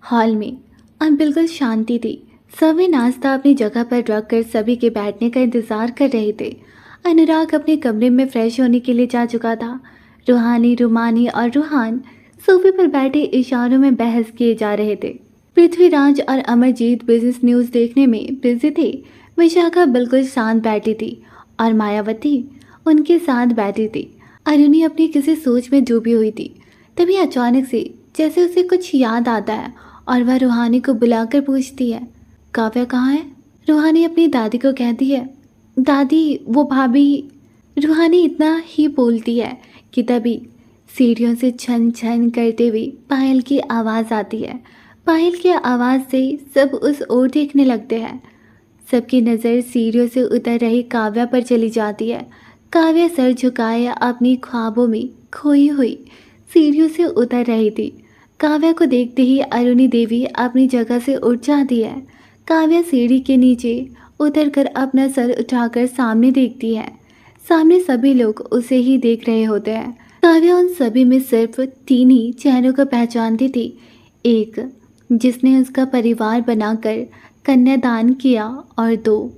Hall में अब बिल्कुल शांति थी। सभी नाश्ता अपनी जगह पर रखकर सभी के बैठने का इंतजार कर रहे थे। अनुराग अपने कमरे में फ्रेश होने के लिए जा चुका था। रूहानी, रुमानी और रूहान सोफे पर बैठे इशारों में बहस किए जा रहे थे। पृथ्वीराज और अमरजीत बिजनेस न्यूज़ देखने में बिजी थे। विशाखा बिल्कुल शांत बैठी थी और मायावती उनके साथ बैठी थी। अरुणी अपनी किसी सोच में डूबी हुई थी। तभी अचानक से जैसे उसे कुछ याद आता है और वह रूहानी को बुलाकर पूछती है, काव्या कहाँ है? रूहानी अपनी दादी को कहती है, दादी वो भाभी। रूहानी इतना ही बोलती है कि तभी सीढ़ियों से छन छन करते हुए पायल की आवाज़ आती है। पायल की आवाज़ से सब उस ओर देखने लगते हैं। सबकी नज़र सीढ़ियों से उतर रही काव्या पर चली जाती है। काव्या सर झुकाए अपनी ख्वाबों में खोई हुई सीढ़ियों से उतर रही थी। काव्या को देखते ही अरुणी देवी अपनी जगह से उठ जाती है। काव्या सीढ़ी के नीचे उतरकर अपना सर उठाकर सामने देखती है। सामने सभी लोग उसे ही देख रहे होते हैं। काव्या उन सभी में सिर्फ 3 ही चेहरों को पहचानती थी। एक जिसने उसका परिवार बनाकर कन्यादान किया और 2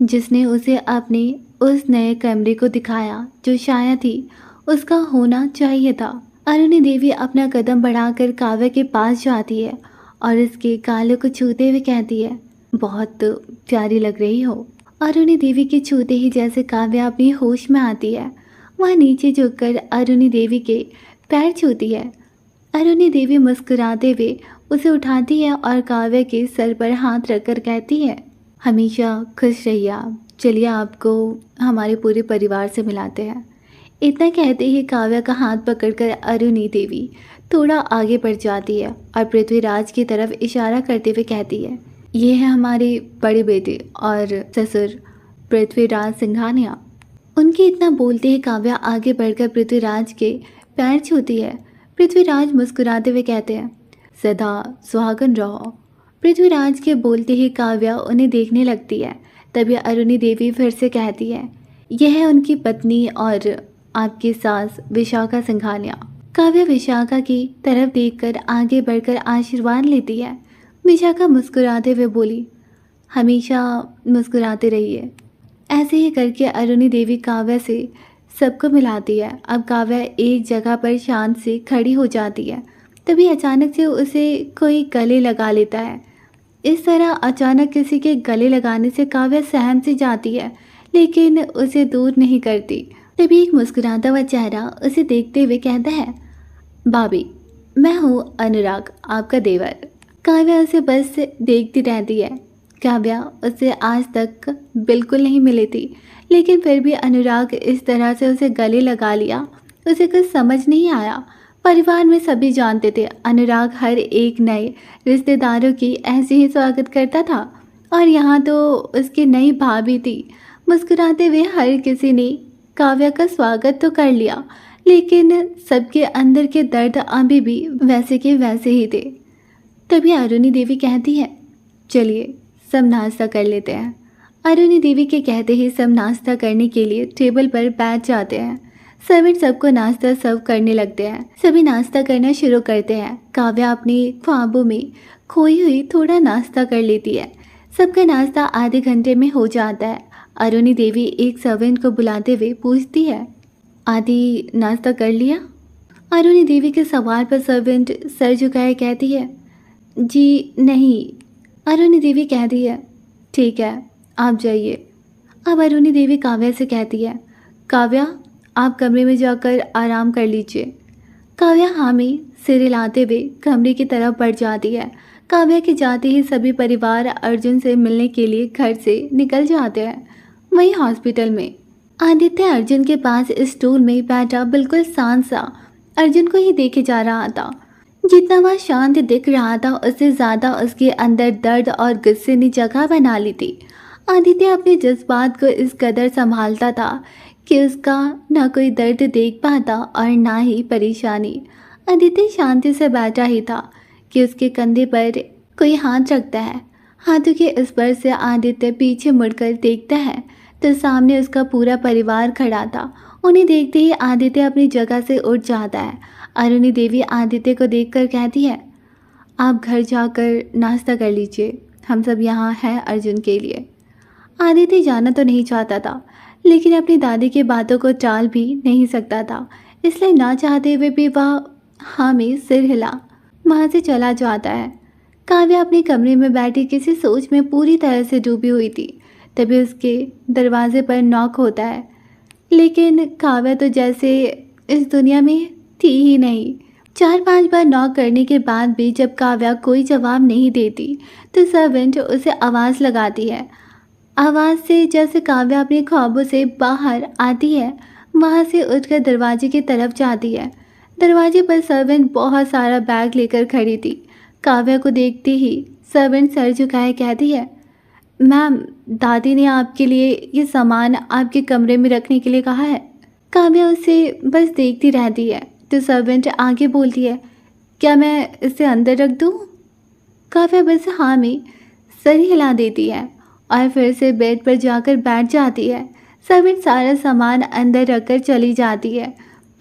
जिसने उसे अपने उस नए कमरे को दिखाया जो शायद ही उसका होना चाहिए था। अरुणी देवी अपना कदम बढ़ाकर काव्या के पास जाती है और उसके गालों को छूते हुए कहती है, बहुत प्यारी लग रही हो। अरुणी देवी के छूते ही जैसे काव्या अपनी होश में आती है, वह नीचे झुककर अरुणी देवी के पैर छूती है। अरुणी देवी मुस्कुराते हुए उसे उठाती है और काव्या के सर पर हाथ रखकर कहती है, हमेशा खुश रहिए आप। चलिए आपको हमारे पूरे परिवार से मिलाते हैं। इतना कहते ही काव्या का हाथ पकड़कर अरुणी देवी थोड़ा आगे बढ़ जाती है और पृथ्वीराज की तरफ इशारा करते हुए कहती है, ये है हमारे बड़े बेटे और ससुर पृथ्वीराज सिंघानिया। उनके इतना बोलते ही काव्या आगे बढ़कर पृथ्वीराज के पैर छूती है। पृथ्वीराज मुस्कुराते हुए कहते हैं, सदा सुहागन रहो। पृथ्वीराज के बोलते ही काव्या उन्हें देखने लगती है। तभी अरुणी देवी फिर से कहती है, यह है उनकी पत्नी और आपकी सास विशाखा सिंघानिया। काव्या विशाखा की तरफ देखकर आगे बढ़कर आशीर्वाद लेती है। विशाखा मुस्कुराते हुए बोली, हमेशा मुस्कुराते रहिए। ऐसे ही करके अरुणी देवी काव्या से सबको मिलाती है। अब काव्या एक जगह पर शांत से खड़ी हो जाती है। तभी अचानक से उसे कोई गले लगा लेता है। इस तरह अचानक किसी के गले लगाने से काव्या सहम सी जाती है, लेकिन उसे दूर नहीं करती। तभी एक मुस्कुराता हुआ चेहरा उसे देखते हुए कहता है, भाभी मैं हूँ अनुराग, आपका देवर। काव्या उसे बस देखती रहती है। काव्या उससे आज तक बिल्कुल नहीं मिली थी, लेकिन फिर भी अनुराग इस तरह से उसे गले लगा लिया, उसे कुछ समझ नहीं आया। परिवार में सभी जानते थे अनुराग हर एक नए रिश्तेदारों की ऐसे ही स्वागत करता था, और यहाँ तो उसकी नई भाभी थी। मुस्कुराते हुए हर किसी ने काव्या का स्वागत तो कर लिया, लेकिन सबके अंदर के दर्द अभी भी वैसे के वैसे ही थे। तभी अरुणी देवी कहती है, चलिए सब नाश्ता कर लेते हैं। अरुणी देवी के कहते ही सब नाश्ता करने के लिए टेबल पर बैठ जाते हैं। सर्वेंट सबको नाश्ता सर्व करने लगते हैं। सभी नाश्ता करना शुरू करते हैं। काव्या अपनी ख्वाबों में खोई हुई थोड़ा नाश्ता कर लेती है। सबका नाश्ता आधे घंटे में हो जाता है। अरुणी देवी एक सर्वेंट को बुलाते हुए पूछती है, आदि नाश्ता कर लिया? अरुणी देवी के सवाल पर सर्वेंट सर झुकाए कहती है, जी नहीं। अरुणी देवी कहती है, ठीक है आप जाइए। अब अरुणी देवी काव्या से कहती है, काव्या आप कमरे में जाकर आराम कर लीजिए। काव्या हाँ में सिर हिलाते हुए कमरे की तरफ बढ़ जाती है। काव्या के जाते ही सभी परिवार अर्जुन से मिलने के लिए घर से निकल जाते हैं। वहीं हॉस्पिटल में आदित्य अर्जुन के पास स्टूल में बैठा बिल्कुल शांत सा अर्जुन को ही देखे जा रहा था। जितना वह शांत दिख रहा था उससे ज़्यादा उसके अंदर दर्द और गुस्से ने जगह बना ली थी। आदित्य अपने जज्बात को इस कदर संभालता था कि उसका ना कोई दर्द देख पाता और ना ही परेशानी। आदित्य शांति से बैठा ही था कि उसके कंधे पर कोई हाथ रखता है। हाथों के स्पर्श से आदित्य पीछे मुड़कर देखता है तो सामने उसका पूरा परिवार खड़ा था। उन्हें देखते ही आदित्य अपनी जगह से उठ जाता है। अरुणी देवी आदित्य को देखकर कहती है, आप घर जाकर नाश्ता कर लीजिए, हम सब यहाँ हैं अर्जुन के लिए। आदित्य जाना तो नहीं चाहता था, लेकिन अपनी दादी की बातों को टाल भी नहीं सकता था, इसलिए ना चाहते हुए भी वह हाँ में सिर हिला वहाँ से चला जाता है। काव्या अपने कमरे में बैठी किसी सोच में पूरी तरह से डूबी हुई थी। तभी उसके दरवाजे पर नॉक होता है, लेकिन काव्या तो जैसे इस दुनिया में थी ही नहीं। 4-5 बार नॉक करने के बाद भी जब काव्या कोई जवाब नहीं देती तो सर्वेंट उसे आवाज़ लगाती है। आवाज़ से जैसे काव्या अपने ख्वाबों से बाहर आती है, वहाँ से उठकर दरवाजे की तरफ जाती है। दरवाजे पर सर्वेंट बहुत सारा बैग लेकर खड़ी थी। काव्या को देखते ही सर्वेंट सर झुकाए कहती है, मैम, दादी ने आपके लिए ये सामान आपके कमरे में रखने के लिए कहा है। काव्या उसे बस देखती रहती है तो सर्वेंट आगे बोलती है, क्या मैं इसे अंदर रख दूँ? काव्या बस हाँ में सर हिला देती है और फिर से बेड पर जाकर बैठ जाती है। सर्वेंट सारा सामान अंदर रखकर चली जाती है।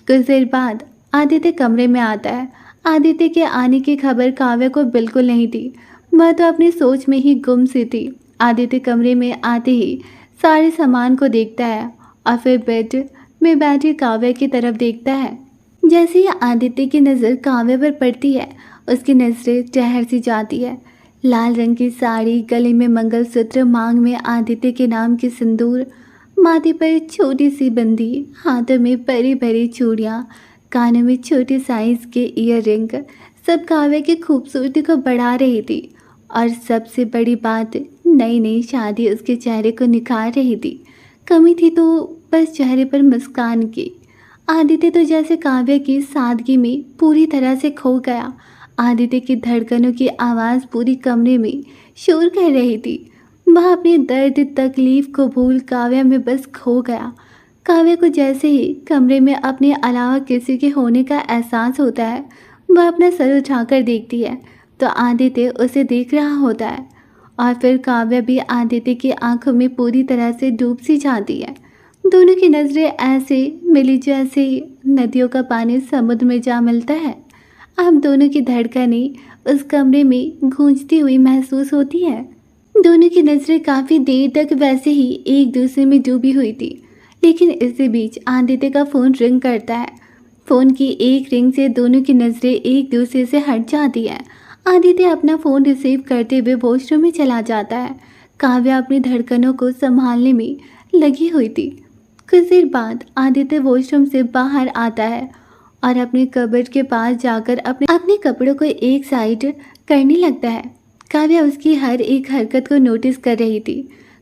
कुछ देर बाद आदित्य कमरे में आता है। आदित्य के आने की खबर काव्या को बिल्कुल नहीं थी, वह तो अपनी सोच में ही गुम सी थी। आदित्य कमरे में आते ही सारे सामान को देखता है और फिर बेड में बैठी काव्या की तरफ देखता है। जैसे ही आदित्य की नज़र काव्या पर पड़ती है, उसकी नज़रें ठहर सी जाती है। लाल रंग की साड़ी, गले में मंगलसूत्र, मांग में आदित्य के नाम की सिंदूर, माथे पर छोटी सी बंदी, हाथों में बड़ी बड़ी चूड़ियाँ, कानों में छोटे साइज के ईयर रिंग, सब काव्या की खूबसूरती को बढ़ा रही थी। और सबसे बड़ी बात, नई नई शादी उसके चेहरे को निखार रही थी। कमी थी तो बस चेहरे पर मुस्कान की। आदित्य तो जैसे काव्या की सादगी में पूरी तरह से खो गया। आदित्य की धड़कनों की आवाज़ पूरी कमरे में शोर कर रही थी। वह अपनी दर्द तकलीफ को भूल काव्या में बस खो गया। काव्या को जैसे ही कमरे में अपने अलावा किसी के होने का एहसास होता है, वह अपना सर उठाकर देखती है तो आदित्य उसे देख रहा होता है। और फिर काव्या भी आदित्य की आंखों में पूरी तरह से डूब सी जाती है। दोनों की नज़रें ऐसे मिली जैसे नदियों का पानी समुद्र में जा मिलता है। अब दोनों की धड़कनें उस कमरे में गूंजती हुई महसूस होती है। दोनों की नज़रें काफ़ी देर तक वैसे ही एक दूसरे में डूबी हुई थी, लेकिन इसी बीच आदित्य का फ़ोन रिंग करता है। फ़ोन की एक रिंग से दोनों की नज़रें एक दूसरे से हट जाती है। आदित्य अपना फ़ोन रिसीव करते हुए वॉशरूम में चला जाता है। काव्या अपनी धड़कनों को संभालने में लगी हुई थी। कुछ देर बाद आदित्य वॉशरूम से बाहर आता है और अपने कबर्ड के पास जाकर अपने कपड़ों को एक साइड करने लगता है। काव्या उसकी हर एक हरकत को नोटिस कर रही थी।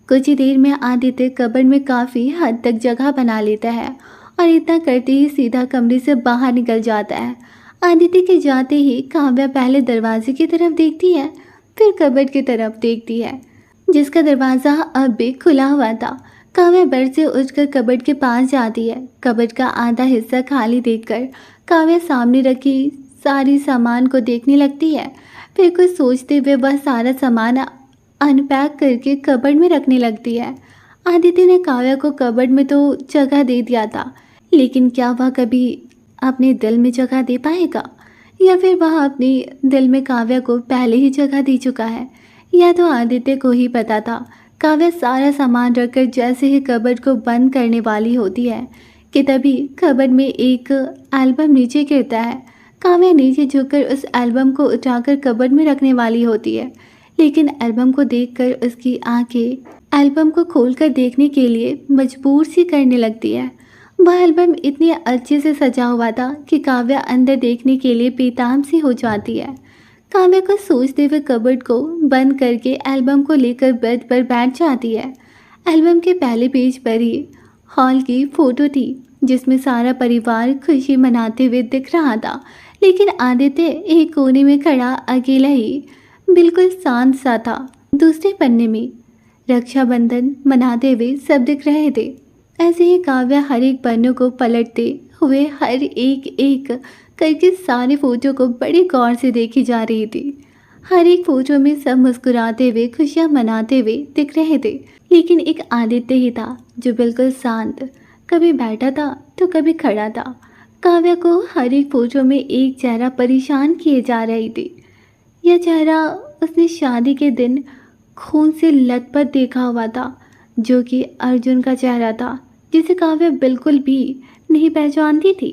कुछ ही देर में आदित्य कबर्ड में काफ़ी हद तक जगह बना लेता है और इतना करते ही सीधा कमरे से बाहर निकल जाता है। आदित्य के जाते ही काव्या पहले दरवाजे की तरफ देखती है, फिर कबर्ड की तरफ देखती है, जिसका दरवाज़ा अब भी खुला हुआ था। काव्या बेड से उठकर कबर्ड के पास जाती है। कबर्ड का आधा हिस्सा खाली देखकर काव्या सामने रखी सारी सामान को देखने लगती है। फिर कुछ सोचते हुए वह सारा सामान अनपैक करके कबर्ड में रखने लगती है। आदित्य ने काव्या को कबर्ड में तो जगह दे दिया था, लेकिन क्या वह कभी अपने दिल में जगह दे पाएगा, या फिर वह अपने दिल में काव्या को पहले ही जगह दे चुका है, या तो आदित्य को ही पता था। काव्या सारा सामान रखकर जैसे ही कबर्ड को बंद करने वाली होती है कि तभी कबर्ड में एक एल्बम नीचे गिरता है। काव्या नीचे झुककर उस एल्बम को उठाकर कबर्ड में रखने वाली होती है, लेकिन एल्बम को देखकर उसकी आंखें एल्बम को खोलकर देखने के लिए मजबूर सी करने लगती है। वह एल्बम इतनी अच्छे से सजा हुआ था कि काव्या अंदर देखने के लिए बेताब सी हो जाती है। काव्या को सोचते हुए कबर्ड को बंद करके एल्बम को लेकर बेड पर बैठ जाती है। एल्बम के पहले पेज पर ही हॉल की फ़ोटो थी, जिसमें सारा परिवार खुशी मनाते हुए दिख रहा था, लेकिन आदित्य एक कोने में खड़ा अकेला ही बिल्कुल शांत सा था। दूसरे पन्ने में रक्षाबंधन मनाते हुए सब दिख रहे थे। ऐसे ही काव्या हर एक पन्नों को पलटते हुए हर एक करके सारे फोटो को बड़े गौर से देखी जा रही थी। हर एक फोटो में सब मुस्कुराते हुए खुशियां मनाते हुए दिख रहे थे, लेकिन एक आदित्य ही था जो बिल्कुल शांत, कभी बैठा था तो कभी खड़ा था। काव्या को हर एक फोटो में एक चेहरा परेशान किए जा रही थी। यह चेहरा उसने शादी के दिन खून से लथपथ देखा हुआ था, जो कि अर्जुन का चेहरा था, जिसे काव्या बिल्कुल भी नहीं पहचानती थी।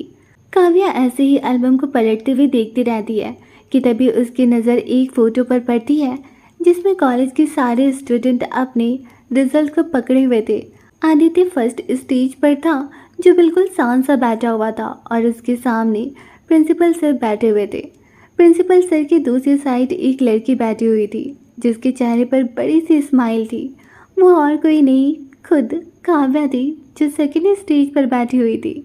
काव्या ऐसे ही एल्बम को पलटते हुए देखती रहती है कि तभी उसकी नज़र एक फ़ोटो पर पड़ती है जिसमें कॉलेज के सारे स्टूडेंट अपने रिजल्ट को पकड़े हुए थे। आदित्य फर्स्ट स्टेज पर था, जो बिल्कुल शांत सा बैठा हुआ था, और उसके सामने प्रिंसिपल सर बैठे हुए थे। प्रिंसिपल सर की दूसरी साइड एक लड़की बैठी हुई थी, जिसके चेहरे पर बड़ी सी स्माइल थी। वो और कोई नहीं, खुद काव्या थी, जो सेकेंड स्टेज पर बैठी हुई थी।